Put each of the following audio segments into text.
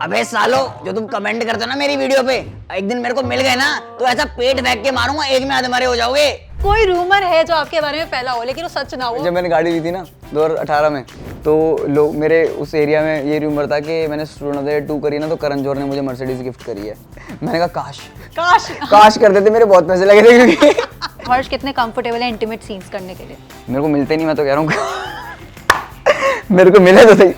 अबे सालो, जो तुम कमेंट करते हो ना मेरी वीडियो पे, एक दिन मेरे को मिल गए ना तो ऐसा पेट फेंक के मारूंगा, एक में आधे मरे हो जाओगे। कोई रूमर है जो आपके बारे में फैला हो लेकिन वो सच ना हो। जब मैंने गाड़ी ली थी ना 2018 में, तो लोग मेरे उस एरिया में ये रूमर था कि मैंने स्टूडेंट 2 करी ना तो करण जौहर ने मुझे मर्सिडीज गिफ्ट करी है। मैंने कहा काश काश काश कर देते, मेरे बहुत पैसे लगे थे क्योंकि हर्ष कितने कंफर्टेबल है इंटीमेट सीन्स करने के लिए? मेरे को मिलते नहीं, मैं तो कह रहा हूँ मेरे को मिले तो सही।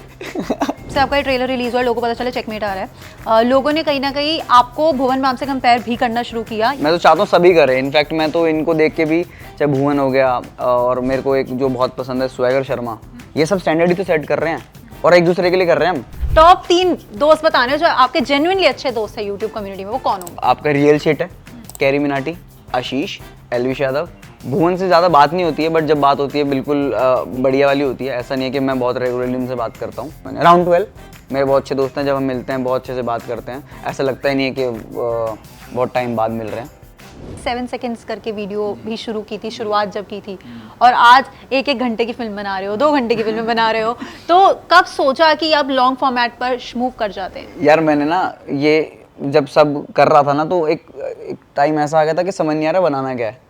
से आपका ये ट्रेलर रिलीज हुआ, लोगों को पता चला चेकमेट आ रहा है, लोगों ने कहीं ना कहीं आपको भुवन बाम से कंपेयर भी करना शुरू किया। मैं तो चाहता हूँ सभी करें, इनफैक्ट मैं तो इनको देख के भी, चाहे भुवन हो गया और मेरे को एक जो बहुत पसंद है स्वैगर शर्मा, ये सब स्टैंडर्ड ही तो सेट कर रहे हैं और एक दूसरे के लिए कर रहे हैं हम। टॉप 3 दोस्त बताने जो आपके जेन्युइनली अच्छे दोस्त है यूट्यूब कम्युनिटी में, वो कौन होंगे? आपका रियल शेट है, कैरी मिनाटी, आशीष, एलविश यादव। भुवन से ज़्यादा बात नहीं होती है, बट जब बात होती है बिल्कुल बढ़िया वाली होती है। ऐसा नहीं है कि मैं बहुत रेगुलरली उनसे बात करता हूँ। मैंने अराउंड 12 मेरे बहुत अच्छे दोस्त हैं, जब हम मिलते हैं बहुत अच्छे से बात करते हैं, ऐसा लगता ही नहीं है कि बहुत टाइम बाद मिल रहे हैं। 7 सेकंड्स करके वीडियो भी शुरू की थी, शुरुआत जब की थी, और आज 1-1 घंटे की फिल्म बना रहे हो, 2 घंटे की फिल्म बना रहे हो, तो कब सोचा कि अब लॉन्ग फॉर्मेट पर मूव कर जाते हैं? यार मैंने ना ये जब सब कर रहा था ना तो एक टाइम ऐसा आ गया था कि समझ नहीं आ रहा बनाना क्या है,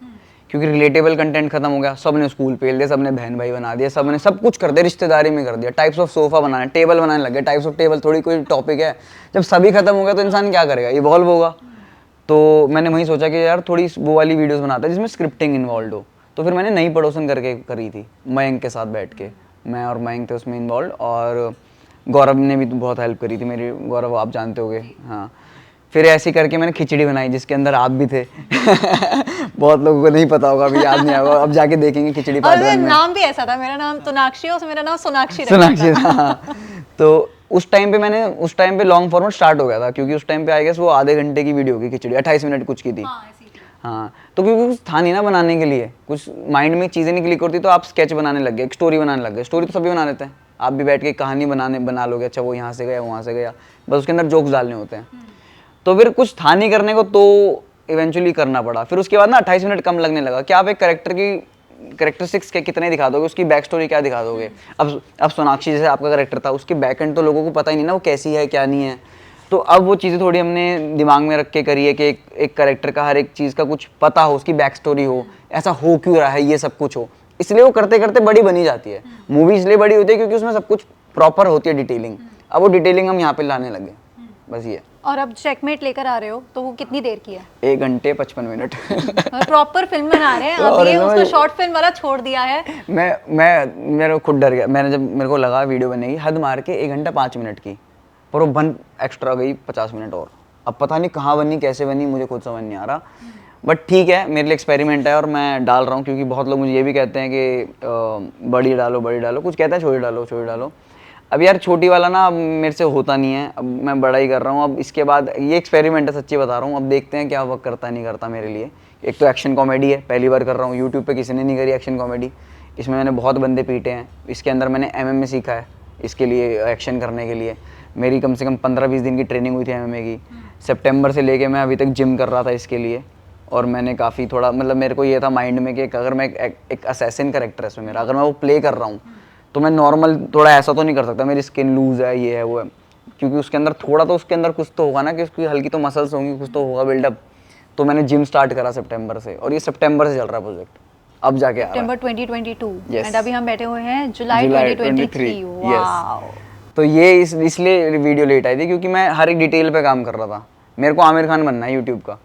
क्योंकि रिलेटेबल कंटेंट खत्म हो गया। सब ने स्कूल पेल दिया, सब ने बहन भाई बना दिया, सब ने सब कुछ कर दिया, रिश्तेदारी में कर दिया, टाइप्स ऑफ सोफा बनाने, टेबल बनाने लगे, टाइप्स ऑफ टेबल, थोड़ी कोई टॉपिक है। जब सभी खत्म हो गया तो इंसान क्या करेगा, इवॉल्व होगा। तो मैंने वही सोचा कि यार थोड़ी वो वाली वीडियोस बनाता है जिसमें स्क्रिप्टिंग इन्वॉल्व हो। तो फिर मैंने नई पड़ोसन करके करी थी, मयंक के साथ बैठ के, मैं और मयंक थे उसमें इन्वॉल्व, और गौरव ने भी बहुत हेल्प करी थी मेरी, गौरव आप जानते होगे। हाँ, फिर ऐसे करके मैंने खिचड़ी बनाई जिसके अंदर आप भी थे। बहुत लोगों को नहीं पता होगा, अभी याद नहीं आएगा, अब जाके देखेंगे खिचड़ी पार्ट 1 में। नाम भी ऐसा था, मेरा नाम तोनाक्षी है, मेरा नाम सोनाक्षी सोनाक्षी था। तो उस टाइम पे लॉन्ग फॉर्मेट स्टार्ट हो गया था, क्योंकि उस टाइम पे आई गेस वो आधे घंटे की वीडियो की खिचड़ी 28 मिनट कुछ की थी। हाँ, तो क्योंकि कुछ था नहीं ना बनाने के लिए, कुछ माइंड में चीज़ें नहीं क्लिक होती, तो आप स्केच बनाने लग गए, एक स्टोरी बनाने लग गए। स्टोरी तो सभी बना लेते हैं, आप भी बैठ के कहानी बना लोगे, अच्छा वो यहाँ से गया वहाँ से गया, बस उसके अंदर जोक्स डालने होते हैं। तो फिर कुछ था नहीं करने को, तो इवेंचुअली करना पड़ा। फिर उसके बाद ना 28 मिनट कम लगने लगा कि आप एक कैरेक्टरिस्टिक्स के कितने दिखा दोगे, उसकी बैक स्टोरी क्या दिखा दोगे। अब सोनाक्षी जैसे आपका कैरेक्टर था, उसकी बैक एंड तो लोगों को पता ही नहीं ना वो कैसी है क्या नहीं है। तो अब वो चीज़ें थोड़ी हमने दिमाग में रख के करी है कि एक कैरेक्टर का हर एक चीज़ का कुछ पता हो, उसकी बैक स्टोरी हो, ऐसा हो क्यों रहा है, ये सब कुछ हो। इसलिए वो करते करते बड़ी बनी जाती है। मूवी इसलिए बड़ी होती है क्योंकि उसमें सब कुछ प्रॉपर होती है, डिटेलिंग। अब वो डिटेलिंग हम यहाँ पे लाने लगे, बस ये। और अब चेकमेट लेकर आ रहे हो, तो वो कितनी देर की है? 1 घंटे 55 मिनट। प्रॉपर फिल्म बना रहे हैं अब, ये उसको शॉर्ट फिल्म वाला छोड़ दिया है। मेरे को खुद डर गया, मैंने जब मेरे को लगा वीडियो बनेगी हद मार के 1 घंटा 5 मिनट की, पर वो बन एक्स्ट्रा गई 50 मिनट और। अब पता नहीं कहाँ बनी, कैसे बनी, मुझे खुद समझ नहीं आ रहा, बट ठीक है, मेरे लिए एक्सपेरिमेंट है और मैं डाल रहा हूँ। क्योंकि बहुत लोग मुझे ये भी कहते हैं कि बड़ी डालो, कुछ कहता है छोटी डालो। अब यार छोटी वाला ना अब मेरे से होता नहीं है, अब मैं बड़ा ही कर रहा हूँ। अब इसके बाद ये एक्सपेरिमेंट है, सच्ची बता रहा हूँ, अब देखते हैं क्या वर्क करता नहीं करता मेरे लिए। एक तो एक्शन कॉमेडी है, पहली बार कर रहा हूँ, यूट्यूब पे किसी ने नहीं करी एक्शन कॉमेडी। इसमें मैंने बहुत बंदे पीटे हैं, इसके अंदर मैंने MMA सीखा है, इसके लिए एक्शन करने के लिए मेरी कम से कम 15-20 दिन की ट्रेनिंग हुई थी MMA की। सितंबर से लेके मैं अभी तक जिम कर रहा था इसके लिए, और मैंने काफ़ी थोड़ा मतलब मेरे को ये था माइंड में कि अगर मैं एक असैसिन कैरेक्टर है इसमें मेरा, अगर मैं वो प्ले कर रहा हूँ तो मैं नॉर्मल थोड़ा ऐसा तो नहीं कर सकता, मेरी स्किन लूज है, ये है वो है, क्योंकि उसके अंदर थोड़ा तो उसके अंदर कुछ तो होगा ना, कि उसकी हल्की तो मसल्स होंगी, कुछ तो होगा बिल्डअप। तो मैंने जिम स्टार्ट करा सितंबर से, और ये सितंबर से चल रहा है प्रोजेक्ट, अब जाके आ रहा है। सितंबर 2022 Yes. एंड अभी हम बैठे हुए हैं जुलाई 2023। वाओ। तो ये इसलिए वीडियो लेट आई थी क्योंकि मैं हर एक डिटेल पे काम कर रहा था। मेरे को आमिर खान बनना है यूट्यूब का,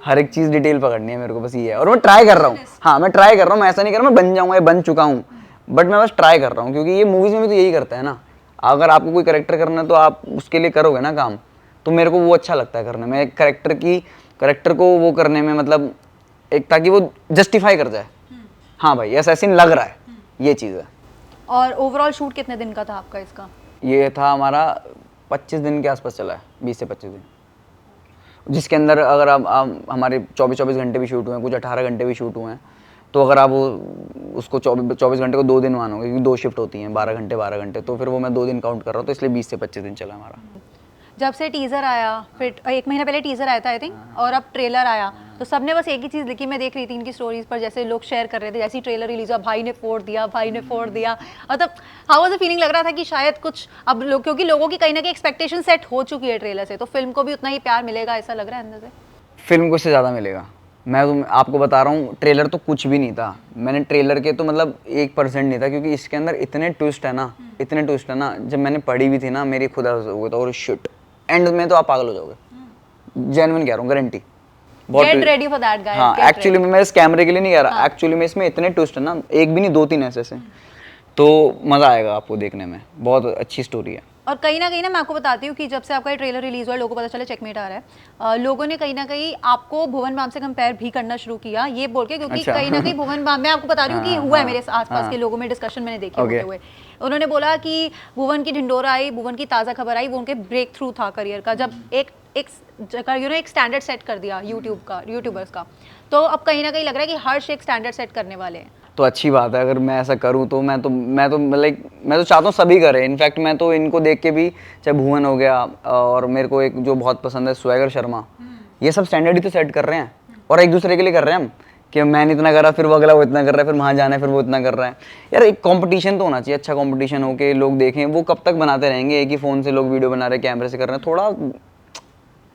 हर एक चीज़ डिटेल पकड़नी है मेरे को, बस ये है। और मैं ट्राई कर रहा हूँ, हाँ मैं ट्राई कर रहा हूँ, मैं ऐसा नहीं कर रहा मैं बन जाऊँगा, बन चुका हूँ, बट मैं बस ट्राई कर रहा हूँ। क्योंकि ये मूवीज़ में भी तो यही करता है ना, अगर आपको कोई कैरेक्टर करना है तो आप उसके लिए करोगे ना काम, तो मेरे को वो अच्छा लगता है करने में, एक कैरेक्टर को वो करने में, मतलब एक ताकि वो जस्टिफाई कर जाए, हाँ भाई असैसिन लग रहा है, ये चीज़ है। और ओवरऑल शूट कितने दिन का था आपका इसका? ये था हमारा 25 दिन के आसपास चला है, 20 से 25 दिन, जिसके अंदर अगर आप हमारे 24 घंटे भी शूट हुए हैं, कुछ 18 घंटे भी शूट हुए हैं। तो अगर आप उसको 24 घंटे को 2 दिन मानोगे, क्योंकि 2 शिफ्ट होती हैं, 12 घंटे, तो फिर वो मैं 2 दिन काउंट कर रहा हूँ, तो इसलिए 20 से 25 दिन चला हमारा। जब से टीजर आया, फिर 1 महीना पहले टीजर आया था आई थिंक, और अब ट्रेलर आया, तो सबने बस एक ही चीज़ लिखी, मैं देख रही थी इनकी स्टोरीज पर, जैसे लोग शेयर कर रहे थे, जैसे ही ट्रेलर रिलीज हुआ भाई ने फोड़ दिया, भाई ने फोड़ दिया। मतलब हाउ वाज द फीलिंग, लग रहा था कि शायद कुछ अब लोग, क्योंकि लोगों की कहीं ना कहीं एक्सपेक्टेशन सेट हो चुकी है ट्रेलर से, तो फिल्म को भी उतना ही प्यार मिलेगा ऐसा लग रहा है अंदर से? फिल्म को इससे ज़्यादा मिलेगा। मैं तो आपको बता रहा हूँ, ट्रेलर तो कुछ भी नहीं था। मैंने ट्रेलर के तो मतलब 1% नहीं था, क्योंकि इसके अंदर इतने ट्विस्ट है ना, इतने ट्विस्ट है ना, जब मैंने पढ़ी भी थी ना मेरी खुदा हो गया था, और शिट एंड में तो आप पागल हो जाओगे, जेन्युइन कह रहा हूँ, guarantee. Get ready for that guys. हाँ, एक्चुअली मैं इस कैमरे के लिए नहीं कह रहा, एक्चुअली में इसमें इतने ट्विस्ट है ना, एक भी नहीं 2-3 ऐसे, तो मज़ा आएगा आपको देखने में, बहुत अच्छी स्टोरी है। और कहीं ना मैं आपको बताती हूँ कि जब से आपका ये ट्रेलर रिलीज हुआ, लोगों को पता चला चेकमेट आ रहा है, लोगों ने कहीं ना कहीं आपको भुवन बाम से कंपेयर भी करना शुरू किया, ये बोल के, क्योंकि अच्छा। कहीं ना कहीं भुवन बाम, मैं आपको बता रही हूँ कि हाँ, हुआ है हाँ, मेरे आसपास हाँ। के लोगों में डिस्कशन मैंने देखे Okay. होते हुए। उन्होंने बोला कि भुवन की ढिंडोरा आई, भुवन की ताज़ा खबर आई, वो उनके ब्रेक थ्रू था करियर का, जब एक एक स्टैंडर्ड सेट कर दिया यूट्यूबर्स का, तो अब कहीं ना कहीं लग रहा है कि हर्ष एक स्टैंडर्ड सेट करने वाले हैं। तो अच्छी बात है, अगर मैं ऐसा करूं तो मैं तो मैं तो चाहता हूँ सभी करें। इनफैक्ट मैं तो इनको देख के भी, चाहे भुवन हो गया, और मेरे को एक जो बहुत पसंद है स्वैगर शर्मा, ये सब स्टैंडर्ड ही तो सेट कर रहे हैं, और एक दूसरे के लिए कर रहे हैं हम, कि मैंने इतना करा, फिर वो अगला वो इतना कर रहा है, फिर वहाँ जाना है, फिर वो इतना कर रहा है। यार एक कंपटीशन तो होना चाहिए, अच्छा कंपटीशन हो के लोग देखें। वो कब तक बनाते रहेंगे, एक ही फ़ोन से लोग वीडियो बना रहे हैं, कैमरे से कर रहे हैं, थोड़ा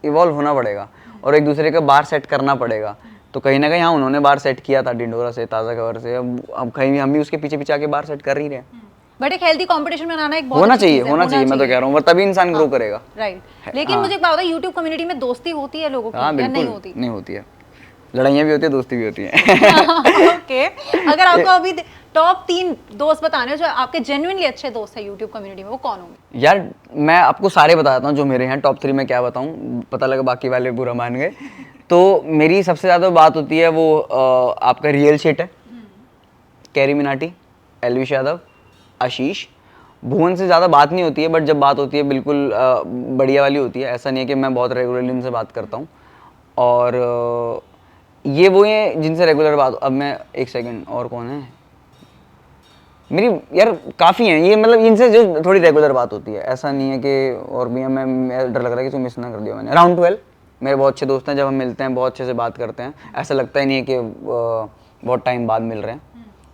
इवॉल्व होना पड़ेगा और एक दूसरे का बार सेट करना पड़ेगा। तो कहीं ना कहीं हाँ, उन्होंने बार सेट किया था ढिंडोरा से, ताज़ा खबर से, अब कहीं हम भी उसके पीछे पीछे आके बार सेट कर ही रहे हैं। बट एक हेल्दी कंपटीशन बनाना एक बहुत होना अच्छी चाहिए, चीज़ है, होना चाहिए, मैं तो कह रहा हूँ, वो तभी इंसान ग्रो करेगा। राइट। लेकिन मुझे एक बात बताओ, यूट्यूब कम्युनिटी में दोस्ती होती है लोगों की हाँ या नहीं बिल्कुल, होती? नहीं होती है, लड़ाइयाँ भी होती है, दोस्ती भी होती है। ओके, अगर आपको अभी टॉप 3 दोस्त बताने हो जो आपके जेन्युइनली अच्छे दोस्त हैं यूट्यूब कम्युनिटी में, वो कौन होंगे? यार मैं आपको सारे बताता हूँ जो मेरे हैं टॉप 3 में, क्या बताऊँ, पता लगा बाकी वाले बुरा मान गए। तो मेरी सबसे ज़्यादा बात होती है वो आपका रियल शेट है, कैरी मिनाटी, एलविश यादव, आशीष। भुवन से ज़्यादा बात नहीं होती है, बट जब बात होती है बिल्कुल बढ़िया वाली होती है। ऐसा नहीं है कि मैं बहुत रेगुलरली उनसे बात करता हूँ। और ये वो हैं जिनसे रेगुलर बात। अब मैं एक सेकंड, और कौन है मेरी, यार काफ़ी हैं ये, मतलब इनसे जो थोड़ी रेगुलर बात होती है। ऐसा नहीं है कि और भी मैं डर लग रहा है कि तुम मिस ना कर दिया मैंने। राउंड 12 मेरे बहुत अच्छे दोस्त हैं, जब हम मिलते हैं बहुत अच्छे से बात करते हैं, ऐसा लगता ही नहीं है कि बहुत टाइम बाद मिल रहे हैं,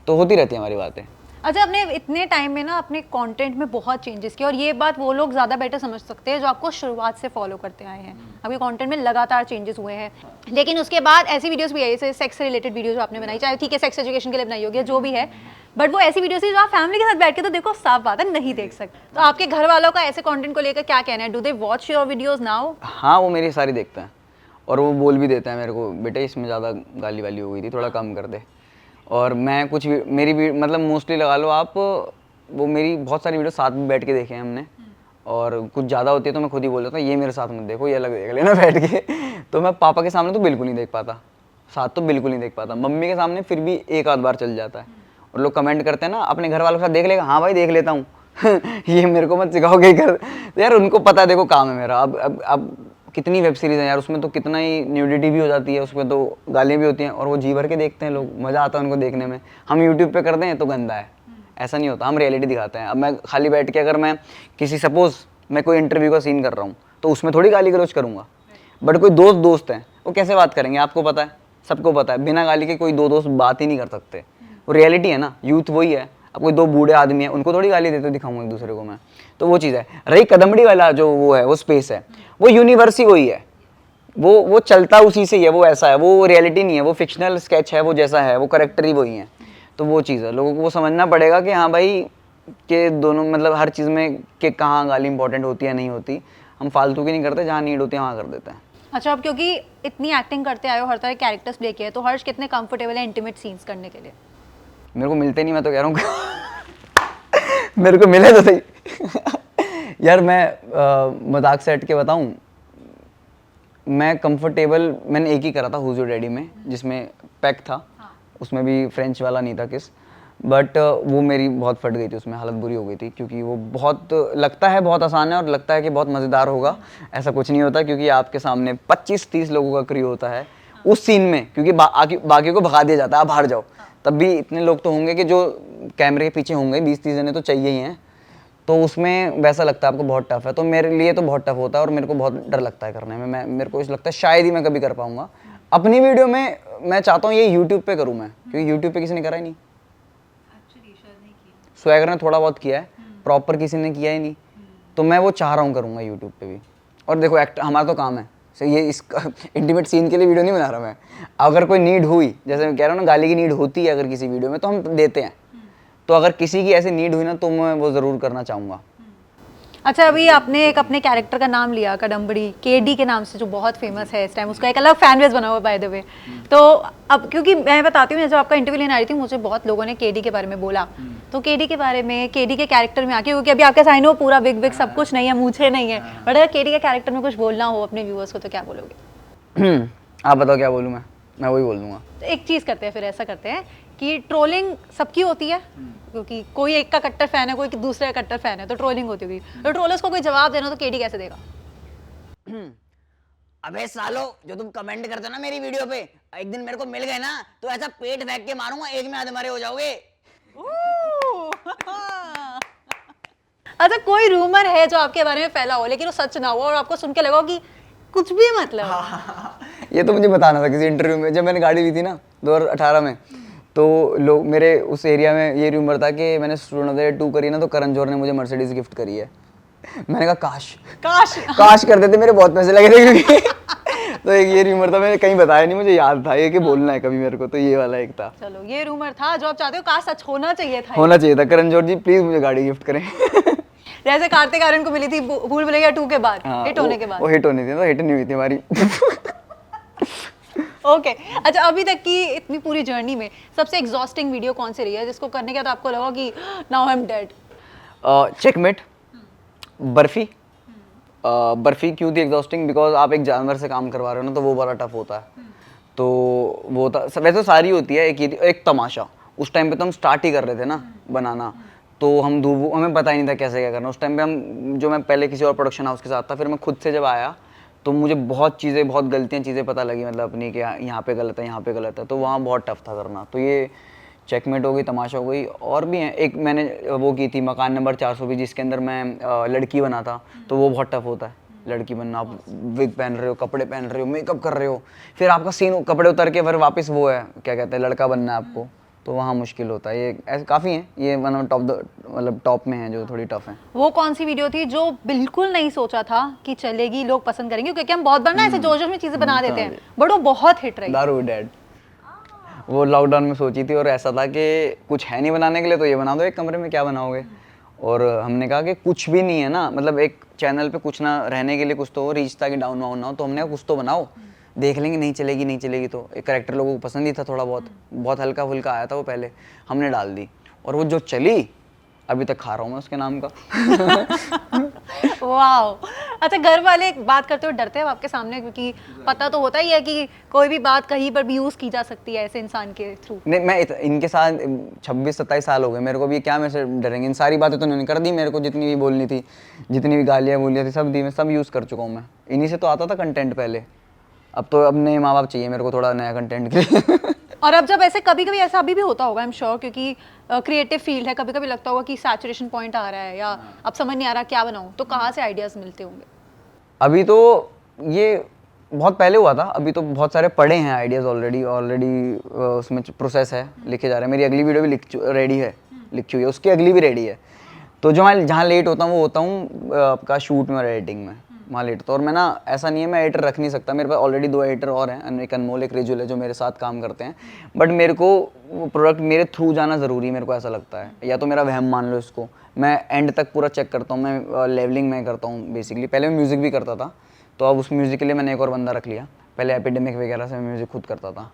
तो होती रहती है हमारी बातें। अच्छा, आपने इतने टाइम में ना अपने कंटेंट में बहुत चेंजेस किए, और ये बात वो लोग ज़्यादा बेटर समझ सकते हैं जो आपको शुरुआत से फॉलो करते आए हैं। आपके कंटेंट में लगातार चेंजेस हुए हैं, लेकिन उसके बाद ऐसी वीडियोस भी आई, जैसे सेक्स से रिलेटेड वीडियो जो आपने बनाई, चाहे ठीक है सेक्स एजुकेशन के लिए बनाई होगी, जो भी है, बट वो ऐसी वीडियोस है जो आप फैमिली के साथ बैठ के, तो देखो साफ बात है, नहीं देख सकते। तो आपके घर वालों का ऐसे कंटेंट को लेकर क्या कहना है? Do they watch your videos now? हाँ, वो मेरी सारी देखते हैं, और वो बोल भी देते हैं मेरे को, बेटे इसमें ज़्यादा गाली वाली हो गई थी, थोड़ा कम कर दे। और मैं कुछ भी मेरी भी मतलब मोस्टली लगा लो आप, वो मेरी बहुत सारी वीडियो साथ में बैठ के देखे हैं हमने, और कुछ ज़्यादा होती है तो मैं खुद ही बोल देता हूँ ये मेरे साथ मत देखो, ये अलग देख लेना बैठ के। तो मैं पापा के सामने तो बिल्कुल नहीं देख पाता, साथ तो बिल्कुल नहीं देख पाता। मम्मी के सामने फिर भी एक आध बार चल जाता है। और लोग कमेंट करते हैं ना, अपने घर वालों के साथ देख लेगा, हाँ भाई देख लेता हूँ। ये मेरे को मत सिखाओगे कर। तो यार उनको पता है, देखो काम है मेरा। अब कितनी वेब सीरीज़ है यार, उसमें तो कितना ही न्यूडिटी भी हो जाती है, उसमें तो गालियाँ भी होती हैं, और वो जी भर के देखते हैं लोग, मज़ा आता है उनको देखने में। हम यूट्यूब पे करते हैं तो गंदा है, ऐसा नहीं होता, हम रियलिटी दिखाते हैं। अब मैं खाली बैठ के अगर मैं किसी सपोज मैं कोई इंटरव्यू का सीन कर रहा हूँ तो उसमें थोड़ी गाली गलौज करूँगा, बट कोई दोस्त हैं वो कैसे बात करेंगे, आपको पता है, सबको पता है, बिना गाली के कोई दो दोस्त बात ही नहीं कर सकते। वो रियलिटी है ना, यूथ वही है। अब कोई 2 बूढ़े आदमी हैं, उनको थोड़ी गाली देते दिखाऊंगा एक दूसरे को मैं, तो वो चीज़ है। रही कदमड़ी वाला जो वो है, वो स्पेस है, वो यूनिवर्स ही वही है, वो चलता उसी से ही है, वो ऐसा है, वो रियलिटी नहीं है, वो फिक्शनल स्केच है, वो जैसा है, वो करेक्टर ही वही है। तो वो चीज़ है, लोगों को वो समझना पड़ेगा कि हाँ भाई, कि दोनों मतलब हर चीज़ में कि कहाँ गाली इंपॉर्टेंट होती है नहीं होती। हम फालतू की नहीं करते, जहाँ नीड होती है वहाँ कर देते हैं। अच्छा, अब क्योंकि इतनी एक्टिंग करते आए हो, हर तरह के कैरेक्टर्स प्ले किए, तो हर्ष कितने कंफर्टेबल है इंटीमेट सीन्स करने के लिए? मेरे को मिलते नहीं, मैं तो कह रहा हूँ। मेरे को मिले तो सही। यार मैं मजाक से हट के बताऊँ, मैं कंफर्टेबल मैंने एक ही करा था, हुज़ योर डैडी में, जिसमें पैक था। उसमें भी फ्रेंच वाला नहीं था किस, बट वो मेरी बहुत फट गई थी, उसमें हालत बुरी हो गई थी, क्योंकि वो बहुत लगता है बहुत आसान है और लगता है कि बहुत मज़ेदार होगा। ऐसा कुछ नहीं होता, क्योंकि आपके सामने 25-30 लोगों का क्रू होता है उस सीन में, क्योंकि बाकी को भगा दिया जाता है, आप बाहर जाओ, तब भी इतने लोग तो होंगे कि जो कैमरे के पीछे होंगे, 20-30 जने तो चाहिए ही हैं। तो उसमें वैसा लगता है आपको बहुत टफ है, तो मेरे लिए तो बहुत टफ होता है और मेरे को बहुत डर लगता है करने में। मेरे को ऐसा लगता है शायद ही मैं कभी कर पाऊंगा अपनी वीडियो में। मैं चाहता हूँ ये यूट्यूब पे करूँ मैं, क्योंकि यूट्यूब पे किसी ने करा ही नहीं। स्वैगर ने थोड़ा बहुत किया है, प्रॉपर किसी ने किया ही नहीं, तो मैं वो चाह रहा हूँ करूँगा यूट्यूब पे भी। और देखो एक्ट हमारा तो काम है, सो ये इस इंटीमेट सीन के लिए वीडियो नहीं बना रहा मैं। अगर कोई नीड हुई, जैसे मैं कह रहा हूँ ना गाली की नीड होती है अगर किसी वीडियो में, तो हम देते हैं। तो अगर किसी की ऐसी नीड हुई ना तो मैं वो ज़रूर करना चाहूँगा। अच्छा, अभी आपने एक अपने कैरेक्टर का नाम लिया कडम्बड़ी, केडी के नाम से, जो बहुत फेमस है इस टाइम, उसका एक अलग फैन बेस बना हुआ बाय द वे। तो अब क्योंकि मैं बताती हूँ, जब आपका इंटरव्यू लेने आ रही थी मुझे बहुत लोगों ने केडी के बारे में बोला, तो केडी के बारे में, केडी के कैरेक्टर में आके, क्योंकि अभी आपके साइन हो पूरा बिग बिग सब कुछ नहीं है, मूछे नहीं है, बट अगर केडी के कैरेक्टर में कुछ बोलना हो अपने व्यूअर्स को तो क्या बोलोगे? आप बताओ क्या बोलूँ मैं वही बोल दूंगा। तो एक चीज़ करते हैं, फिर ऐसा करते हैं कि ट्रोलिंग सबकी होती है, क्योंकि कोई एक का कट्टर फैन है, कोई दूसरे का कट्टर फैन है, तो ट्रोलिंग होती होगी। तो ट्रोलर्स को कोई जवाब देना तो केडी कैसे देगा? अबे सालो, जो तुम कमेंट करते हो ना मेरी वीडियो पे, एक दिन मेरे को मिल गए ना तो ऐसा पेट फेंक के मारूंगा, एक में आधे मरे हो जाओगे। अच्छा, कोई रूमर है जो आपके बारे में फैला हो लेकिन वो सच ना हो और आपको सुन के लगा हो कि कुछ भी मतलब? ये तो मुझे बताना था किसी इंटरव्यू में, जब मैंने गाड़ी ली थी ना 2018 में, तो लोग मेरे उस एरिया में ये रूमर था कि मैंने स्टूडेंट ऑफ द ईयर 2 करी ना तो करण जौहर ने मुझे मर्सिडीज गिफ्ट करी है। मैंने कहा काश कर देते, मेरे बहुत पैसे लगे थे क्योंकि तो एक ये रूमर था, मैंने कहीं बताया नहीं, मुझे याद था ये कि बोलना है कभी मेरे को, तो ये वाला एक था। चलो, ये रूमर था जो आप चाहते हो, काश सच होना चाहिए था। होना चाहिए था। करण जौहर जी प्लीज मुझे गाड़ी गिफ्ट करें। जैसे कार्तिक आर्यन को मिली थी भूल भुलैया 2 के बाद, हिट होने के बाद। वो हिट होनी थी, तो हिट नहीं हुई थी हमारी। ओके अच्छा, अभी तक की इतनी पूरी जर्नी में सबसे एग्जॉस्टिंग वीडियो कौन सी रही है जिसको करने के बाद आपको लगा कि now I am dead? Checkmate, barfi. Barfi क्यों थी एग्जॉस्टिंग? बिकॉज आप एक जानवर से काम करवा रहे हो ना, तो वो बड़ा टफ होता है। तो वो था, वैसे तो सारी होती है, एक तमाशा। उस टाइम पे तो हम स्टार्ट ही कर रहे थे ना बनाना, तो हमें पता ही नहीं था कैसे क्या करना। उस टाइम पे मैं पहले किसी और प्रोडक्शन हाउस के साथ था, फिर मैं खुद से जब आया तो मुझे बहुत चीज़ें पता लगी, मतलब अपनी कि यहाँ पे गलत है, यहाँ पे गलत है, तो वहाँ बहुत टफ था करना। तो ये चेकमेट हो गई, तमाशा हो गई, और भी हैं। एक मैंने वो की थी मकान नंबर 420, जिसके अंदर मैं लड़की बना था, तो वो बहुत टफ होता है लड़की बनना। आप विग पहन रहे हो, कपड़े पहन रहे हो, मेकअप कर रहे हो, फिर आपका सीन कपड़े उतर के फिर वापस वो है क्या कहते हैं लड़का बनना है आपको, तो वहाँ मुश्किल होता है। ये ऐसे काफ़ी हैं, ये मतलब टॉप में है जो थोड़ी टफ है। वो कौन सी वीडियो थी जो बिल्कुल नहीं सोचा था कि चलेगी, लोग पसंद करेंगे? क्योंकि हम बहुत बार ना ऐसे जोश में चीजें बना देते हैं, बट वो बहुत हिट रही। दारू डैड, वो लॉकडाउन में सोची थी, और ऐसा था कि कुछ है नहीं बनाने के लिए, तो ये बना दो एक कमरे में, क्या बनाओगे। और हमने कहा कि कुछ भी नहीं है ना, मतलब एक चैनल पे कुछ ना रहने के लिए कुछ तो हो, रीच ताकि डाउन वाउन ना हो, तो हमने कहा कुछ तो बनाओ, देख लेंगे, नहीं चलेगी तो एक करैक्टर लोगों को पसंद ही था, थोड़ा बहुत हल्का फुल्का आया था वो, पहले हमने डाल दी, और वो जो चली अभी तक खा रहा हूँ मैं उसके नाम का। वाओ। अच्छा, घर वाले बात करते हुए डरते हैं आपके सामने, क्योंकि पता तो होता ही है कि कोई भी बात कहीं पर भी यूज की जा सकती है ऐसे इंसान के थ्रू? नहीं, मैं इनके साथ 26-27 साल हो गए मेरे को भी, क्या मेरे से डरेंगे? इन सारी बातें तो इन्होंने कर दी मेरे को, जितनी भी बोलनी थी, जितनी भी गालियाँ बोलियाँ थी सब दी, मैं सब यूज़ कर चुका हूँ मैं। इन्हीं से तो आता था कंटेंट पहले, अब तो अपने माँ बाप चाहिए मेरे को थोड़ा नया कंटेंट के लिए। और अब जब ऐसे कभी कभी ऐसा अभी भी होता होगा, आई एम श्योर, क्योंकि क्रिएटिव फील्ड है, कभी कभी लगता होगा कि सैचुरेशन पॉइंट आ रहा है या अब समझ नहीं आ रहा क्या बनाऊं, तो कहाँ से आइडियाज मिलते होंगे? अभी तो ये बहुत पहले हुआ था, अभी तो बहुत सारे पड़े हैं आइडियाज़ ऑलरेडी उसमें प्रोसेस है, लिखे जा रहे हैं। मेरी अगली वीडियो भी रेडी है, लिखी हुई है, उसकी अगली भी रेडी है। तो जो मैं जहाँ लेट होता हूँ वो होता हूँ आपका शूट में और एडिटिंग में, वहाँ लेट होता हूँ। और मैं ना ऐसा नहीं है मैं एडिटर रख नहीं सकता, मेरे पास ऑलरेडी 2 एडिटर और हैं, एक अनमोल एक रिजुल है जो मेरे साथ काम करते हैं, बट मेरे को वो प्रोडक्ट मेरे थ्रू जाना ज़रूरी है, मेरे को ऐसा लगता है, या तो मेरा वहम मान लो इसको। मैं एंड तक पूरा चेक करता हूँ, मैं लेवलिंग में करता हूँ बेसिकली। पहले मैं म्यूज़िक भी करता था, तो अब उस म्यूज़िक के लिए मैंने एक और बंदा रख लिया, पहले एपिडेमिक वगैरह से मैं म्यूज़िक खुद करता था।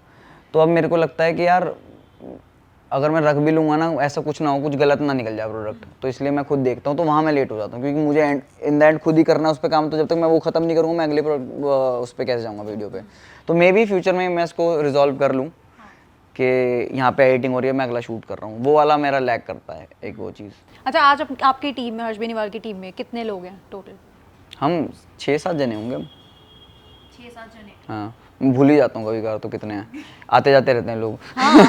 तो अब मेरे को लगता है कि यार अगर मैं रख भी लूँगा ना, ऐसा कुछ ना हो, कुछ गलत ना निकल जाए प्रोडक्ट, तो इसलिए मैं खुद देखता हूँ, तो वहाँ मैं लेट हो जाता हूँ, क्योंकि मुझे इन द एंड खुद ही करना है उस पर काम। तो जब तक मैं वो ख़त्म नहीं करूँगा, मैं अगले उस पर कैसे जाऊँगा वीडियो पे। तो मे बी फ्यूचर में मैं इसको रिजॉल्व कर लूँ कि यहाँ पे एडिटिंग हो रही है, मैं अगला शूट कर रहा हूँ, वो वाला मेरा लैग करता है एक वो चीज़। अच्छा, आज आपकी टीम में, हर्ष बेनीवाल की टीम में कितने लोग हैं टोटल? हम 6-7 जने होंगे। 6-7 जने? हाँ, मैं भूल ही जाता हूँ कभी कभार तो कितने हैं, आते जाते रहते हैं लोग। हाँ,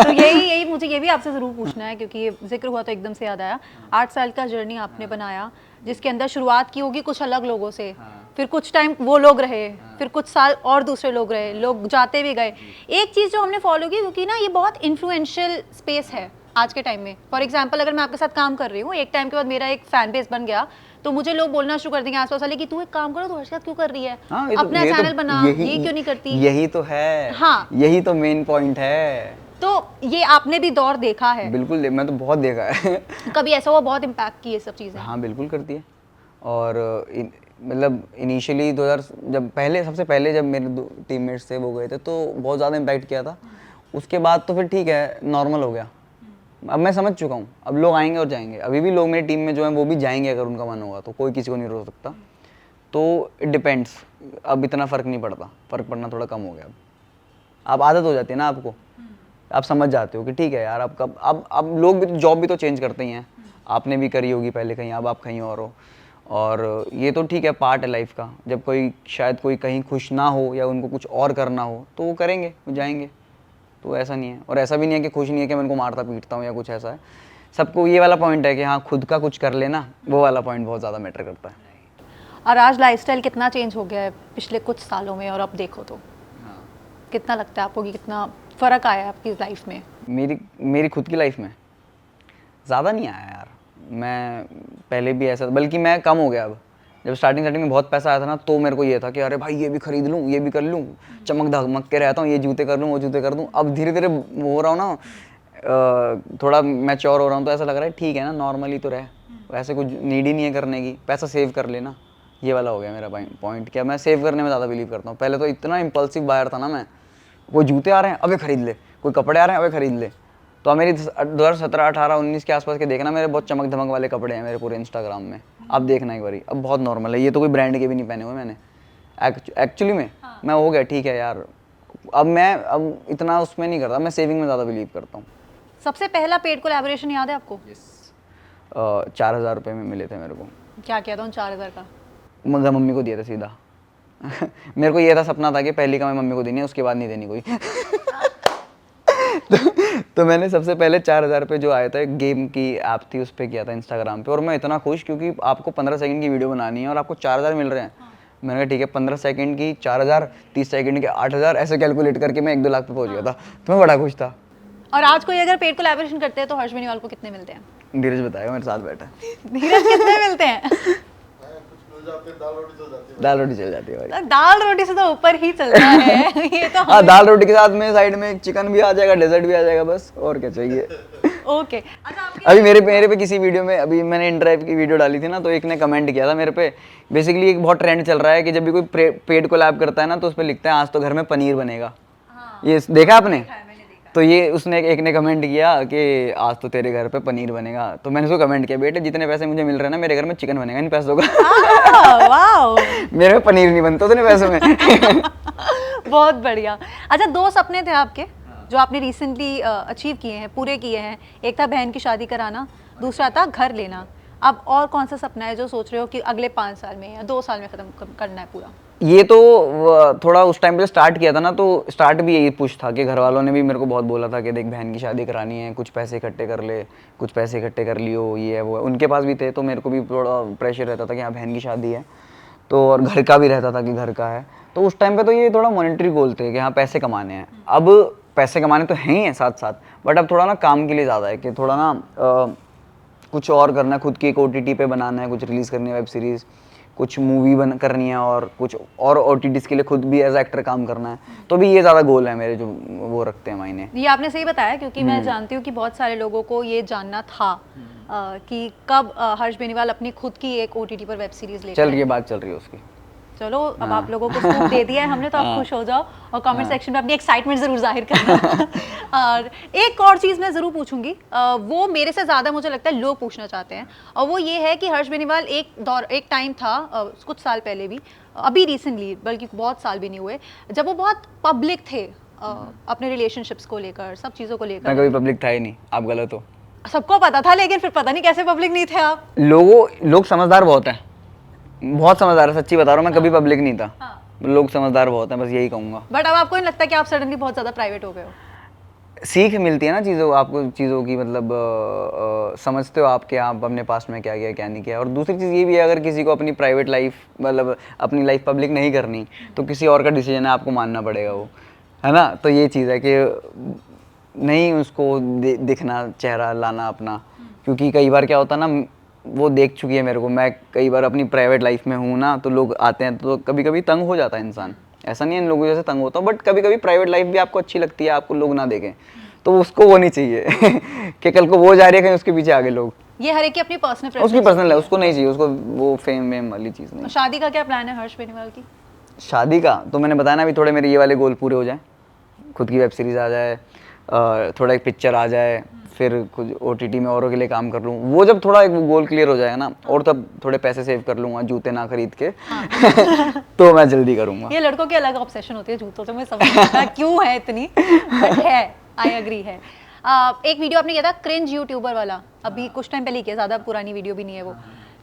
तो यही मुझे ये भी आपसे ज़रूर पूछना है, क्योंकि ये जिक्र हुआ तो एकदम से याद आया। 8 साल का जर्नी आपने बनाया, जिसके अंदर शुरुआत की होगी कुछ अलग लोगों से, फिर कुछ टाइम वो लोग रहे, फिर कुछ साल और दूसरे लोग रहे, लोग जाते भी गए। एक चीज़ जो हमने फॉलो की, क्योंकि ना ये बहुत इन्फ्लुएंशियल स्पेस है आज के टाइम में। फॉर एग्जाम्पल अगर मैं आपके साथ काम कर रही हूँ, एक टाइम के बाद मेरा एक फैन बेस बन गया, तो मुझे लोग बोलना शुरू कर देंगे आसपास वाले कि तू एक काम करो, तू हर्ष के साथ क्यों कर रही है, हाँ, अपना चैनल बना, ये क्यों नहीं करती। यही तो है, हाँ। यही तो मेन पॉइंट है। तो ये आपने भी दौर देखा है? बिल्कुल, मैं तो बहुत देखा है। कभी ऐसा हुआ बहुत इम्पैक्ट की ये सब चीज़ें? हाँ बिल्कुल करती है। और मतलब इनिशियली 2000 जब पहले सबसे पहले जब मेरे दो टीममेट्स थे वो गए थे तो बहुत ज़्यादा इम्पैक्ट किया था। उसके बाद तो फिर ठीक है, नॉर्मल हो गया। अब मैं समझ चुका हूँ, अब लोग आएंगे और जाएंगे। अभी भी लोग मेरी टीम में जो हैं वो भी जाएंगे अगर उनका मन होगा तो, कोई किसी को नहीं रोक सकता। तो इट डिपेंड्स, अब इतना फ़र्क नहीं पड़ता, फ़र्क पड़ना थोड़ा कम हो गया। अब आदत हो जाती है ना आपको, आप समझ जाते हो कि ठीक है यार, अब कब अब लोग भी जॉब भी तो चेंज करते ही हैं। आपने भी करी होगी पहले कहीं, अब आप कहीं और हो। और ये तो ठीक है, पार्ट है लाइफ का। जब कोई शायद कोई कहीं खुश ना हो या उनको कुछ और करना हो तो वो करेंगे, वो जाएंगे। तो ऐसा नहीं है, और ऐसा भी नहीं है कि खुश नहीं है कि मैं उनको मारता पीटता हूँ या कुछ ऐसा है। सबको ये वाला पॉइंट है कि हाँ खुद का कुछ कर लेना, वो वाला पॉइंट बहुत ज़्यादा मैटर करता है। और आज लाइफस्टाइल कितना चेंज हो गया है पिछले कुछ सालों में, और अब देखो तो कितना लगता है आपको कि कितना फ़र्क आया है आपकी लाइफ में? मेरी खुद की लाइफ में ज़्यादा नहीं आया यार। मैं पहले भी ऐसा, बल्कि मैं कम हो गया अब। जब स्टार्टिंग में बहुत पैसा आया था ना, तो मेरे को ये था कि अरे भाई ये भी खरीद लूँ, ये भी कर लूँ, चमक धमक के रहता हूँ, ये जूते कर लूँ, वो जूते कर दूँ। अब धीरे धीरे हो रहा हूँ ना, थोड़ा मैच्योर हो रहा हूँ, तो ऐसा लग रहा है ठीक है ना, नॉर्मली तो रहे, वैसे कुछ नीड ही नहीं है करने की, पैसा सेव कर लेना। ये वाला हो गया मेरा पॉइंट। क्या मैं सेव करने में ज़्यादा बिलीव करता हूँ। पहले तो इतना इम्पल्सिव बायर था ना मैं, कोई जूते आ रहे हैं अबे खरीद ले, कोई कपड़े आ रहे हैं अबे खरीद ले। तो मेरी 2017, 18, 19 के आसपास के देखना, मेरे बहुत चमक धमक वाले कपड़े हैं मेरे पूरे इंस्टाग्राम में। अब देखना एक बारी, अब बहुत नॉर्मल है। ये तो कोई ब्रांड के भी नहीं पहने हुए मैंने एक्चुअली में। मैं हो गया ठीक है यार, अब इतना उसमें नहीं करता, मैं सेविंग में ज़्यादा बिलीव करता हूँ। सबसे पहला पेड कोलैबोरेशन याद है आपको? 4000 रुपये में मिले थे मेरे को। क्या किया था उन 4000 का? मगर मम्मी को दिया था सीधा। मेरे को ये था, सपना था कि पहली कमाई मम्मी को देनी है, उसके बाद नहीं देनी कोई। तो मैंने सबसे पहले 4000 पे जो आया था, एक गेम की ऐप थी, उस पर किया था इंस्टाग्राम पे। और मैं इतना खुश, क्योंकि आपको 15 सेकंड की वीडियो बनानी है और आपको 4000 मिल रहे हैं। मैंने कहा ठीक है, 15 सेकंड की 4000, 30 सेकंड के 8000, ऐसे कैलकुलेट करके मैं 1-2 लाख पे पहुंच गया था। तो मैं बड़ा खुश था। और आज कोई अगर पेड कोलैबोरेशन करते हैं तो हर्ष बेनीवाल को कितने मिलते हैं? धीरज बताएगा, मेरे साथ बैठा। धीरज कितने मिलते हैं? दाल रोटी चल जाती है भाई। दाल रोटी से तो ऊपर ही चलता है। ये तो हाँ, दाल रोटी के साथ में साइड में चिकन भी आ जाएगा, डेजर्ट भी आ जाएगा, बस और क्या चाहिए। ओके। अच्छा, अभी मेरे पे किसी वीडियो में, अभी मैंने इनड्राइव की वीडियो डाली थी ना, तो एक ने कमेंट किया था मेरे पे। बेसिकली एक बहुत ट्रेंड चल रहा है कि जब भी कोई पेड कोलैब करता है ना, तो उस पर लिखते हैं आज तो घर में पनीर बनेगा। ये देखा आपने? तो ये उसने एक ने कमेंट किया कि आज तो तेरे घर पे पनीर बनेगा। तो मैंने उसको कमेंट किया, बेटे जितने पैसे मुझे मिल रहे हैं ना, मेरे घर में चिकन बनेगा इन पैसों का। वाओ, मेरे में पनीर नहीं बनता उतने पैसों में। बहुत बढ़िया। अच्छा, 2 सपने थे आपके जो आपने रिसेंटली अचीव किए हैं, पूरे किए हैं। एक था बहन की शादी कराना, दूसरा था घर लेना। अब और कौन सा सपना है जो सोच रहे हो कि अगले 5 साल में या 2 साल में खत्म करना है पूरा? ये तो थोड़ा उस टाइम पे स्टार्ट किया था ना, तो स्टार्ट भी यही पुश था कि घर वालों ने भी मेरे को बहुत बोला था कि देख बहन की शादी करानी है, कुछ पैसे इकट्ठे कर ले, कुछ पैसे इकट्ठे कर लियो, ये है वो है। उनके पास भी थे, तो मेरे को भी थोड़ा प्रेशर रहता था कि हाँ बहन की शादी है, तो और घर का भी रहता था कि घर का है। तो उस टाइम पे तो ये थोड़ा मॉनेटरी गोल थे कि हाँ पैसे कमाने हैं। अब पैसे कमाने तो हैं ही हैं साथ साथ, बट अब थोड़ा ना काम के लिए ज़्यादा है कि थोड़ा ना कुछ और करना है, खुद की एक OTT पे बनाना है, कुछ रिलीज़ करनी है वेब सीरीज़, कुछ मूवी करनी है, और कुछ और OTTs के लिए खुद भी एज एक्टर काम करना है। तो भी ये ज़्यादा गोल है मेरे जो वो रखते हैं मायने। ये आपने सही बताया, क्योंकि मैं जानती हूँ कि बहुत सारे लोगों को ये जानना था कि कब हर्ष बेनीवाल अपनी खुद की एक OTT पर वेब सीरीज लेकर चल रही है, बात चल रही है उसकी। चलो, अब आप लोगों को स्कूप दे दिया है हमने, तो आप खुश हो जाओ और कमेंट सेक्शन में अपनी एक्साइटमेंट ज़रूर जाहिर करना। और एक और चीज़ मैं ज़रूर पूछूंगी, वो मेरे से ज़्यादा मुझे लगता है लोग पूछना चाहते हैं, और वो ये है कि हर्ष बेनीवाल एक टाइम था, कुछ साल पहले भी, अभी रिसेंटली, बल्कि बहुत साल भी नहीं हुए, जब वो बहुत पब्लिक थे अपने रिलेशनशिप्स को लेकर, सब चीज़ों को लेकर। मैं कभी पब्लिक था ही नहीं, आप गलत हो। सबको पता था, लेकिन फिर पता नहीं कैसे पब्लिक नहीं थे आप। लोग समझदार बहुत है, बहुत समझदार है, सच्ची बता रहा हूँ, मैं कभी पब्लिक नहीं था। लोग समझदार बहुत हैं, बस यही कहूँगा। बट अब आपको नहीं लगता कि आप सडनली बहुत ज़्यादा प्राइवेट हो गए हो? सीख मिलती है ना चीज़ों, आपको चीज़ों की, मतलब समझते हो आपके आप अपने पास्ट में क्या किया क्या नहीं किया। और दूसरी चीज़ ये भी है, अगर किसी को अपनी प्राइवेट लाइफ, मतलब अपनी लाइफ पब्लिक नहीं करनी, तो किसी और का डिसीजन है, आपको मानना पड़ेगा वो, है ना। तो ये चीज़ है कि नहीं उसको दिखना, चेहरा लाना अपना, क्योंकि कई बार क्या होता है ना, वो देख चुकी है मेरे को, मैं कई बार अपनी प्राइवेट लाइफ में हूँ ना, तो लोग आते हैं तो कभी कभी तंग हो जाता है इंसान। ऐसा नहीं है इन लोगों जैसे तंग होता हूँ, बट कभी कभी प्राइवेट लाइफ भी आपको अच्छी लगती है, आपको लोग ना देखें, तो उसको वो नहीं चाहिए कि कल को वो जा रही है कहीं उसके पीछे आगे लोग। ये हर एक की अपनी पर्सनल उसकी प्रेफरेंस पर्सनल है, उसको नहीं चाहिए, उसको वो फेम वेम वाली चीज़ नहीं। शादी का क्या प्लान है हर्ष बेनीवाल की? शादी का तो मैंने बताया ना, अभी थोड़े मेरे ये वाले गोल पूरे हो जाए, खुद की वेब सीरीज़ आ जाए, थोड़ा एक पिक्चर आ जाए, फिर कुछ OTT में औरों के लिए काम कर लूँ, वो जब थोड़ा एक गोल क्लियर हो जाएगा ना, और तब थोड़े पैसे सेव कर लूँगा, जूते ना खरीद के तो मैं जल्दी करूँगा। ये लड़कों की अलग ऑब्सेशन होती है जूतों से, मुझे समझ नहीं आता क्यों है इतनी, बट है, आई एग्री है। एक वीडियो आपने किया था क्रिंज यूट्यूबर वाला, अभी कुछ टाइम पहले किया, ज़्यादा पुरानी वीडियो भी नहीं है वो।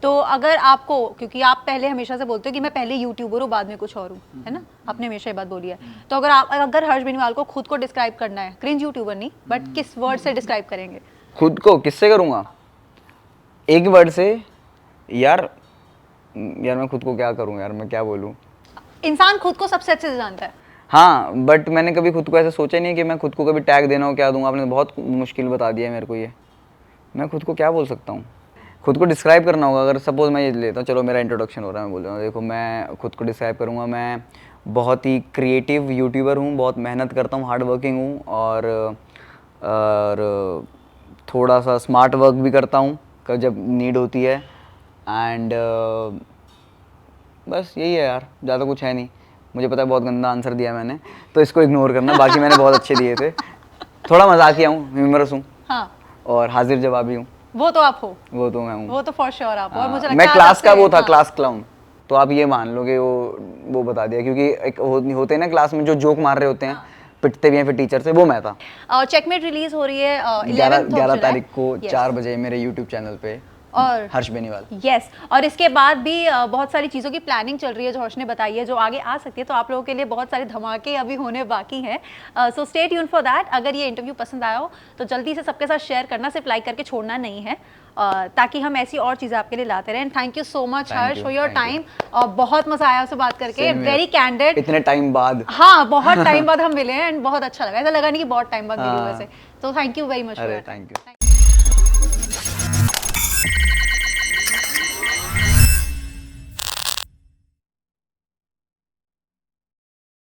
तो अगर आपको, क्योंकि आप पहले हमेशा से बोलते हो कि मैं पहले यूट्यूबर हूँ बाद में कुछ और हूँ, है ना, आपने हमेशा ये बात बोली है, तो अगर हर्ष बेनीवाल को खुद को डिस्क्राइब करना है, क्रिंज यूट्यूबर नहीं, बट किस वर्ड से डिस्क्राइब करेंगे? खुद को किससे करूँगा? एक वर्ड से? यार मैं खुद को क्या करूँ यार, मैं क्या बोलूँ? इंसान खुद को सबसे अच्छे से जानता है। हाँ, बट मैंने कभी खुद को ऐसा सोचा नहीं है कि मैं खुद को कभी टैग देना हो, क्या दूंगा। आपने बहुत मुश्किल बता दिया है मेरे को ये। मैं खुद को क्या बोल सकता हूँ? खुद को डिस्क्राइब करना होगा, अगर सपोज मैं ये लेता हूँ, चलो मेरा इंट्रोडक्शन हो रहा है, मैं बोल रहा हूँ, देखो मैं खुद को डिस्क्राइब करूँगा, मैं बहुत ही क्रिएटिव यूट्यूबर हूँ, बहुत मेहनत करता हूँ, हार्ड वर्किंग हूँ, और थोड़ा सा स्मार्ट वर्क भी करता हूँ जब नीड होती है। एंड बस यही है यार, ज़्यादा कुछ है नहीं। मुझे पता है बहुत गंदा आंसर दिया मैंने, तो इसको इग्नोर करना, बाकी मैंने बहुत अच्छे दिए थे। थोड़ा मजाकिया हूँ, ह्यूमरस हूँ, हाँ, और हाजिर जवाबी हूँ। वो तो आप हो, वो तो मैं हूँ, वो तो फॉर श्योर आप हो। और मुझे लगता मैं है क्लास का वो था, हाँ। Class clown. तो आप ये मान लो कि वो बता दिया, क्योंकि एक होते हैं ना क्लास में जो जोक मार रहे होते हैं, पिटते भी हैं फिर टीचर से, वो मैं था। चेकमेट रिलीज हो रही है 11 तारीख को 4 बजे मेरे यूट्यूब चैनल पे, और हर्ष बेनीवाल। यस, और इसके बाद भी बहुत सारी चीज़ों की प्लानिंग चल रही है जो हर्ष ने बताई है, जो आगे आ सकती है। तो आप लोगों के लिए बहुत सारे धमाके अभी होने बाकी हैं, so stay tune for that. अगर ये इंटरव्यू पसंद आया हो तो जल्दी से सबके साथ शेयर करना, सिर्फ लाइक करके छोड़ना नहीं है, ताकि हम ऐसी और चीज़ें आपके लिए लाते रहें। Thank you so much Harsh for your time, और बहुत मजा आया आपसे बात करके, वेरी कैंडिड। इतने टाइम बाद, हाँ, बहुत टाइम बाद हम मिले हैं, एंड बहुत अच्छा लगा, ऐसा लगा नहीं कि बहुत टाइम बाद मिली वैसे। तो थैंक यू वेरी मच। अरे थैंक यू।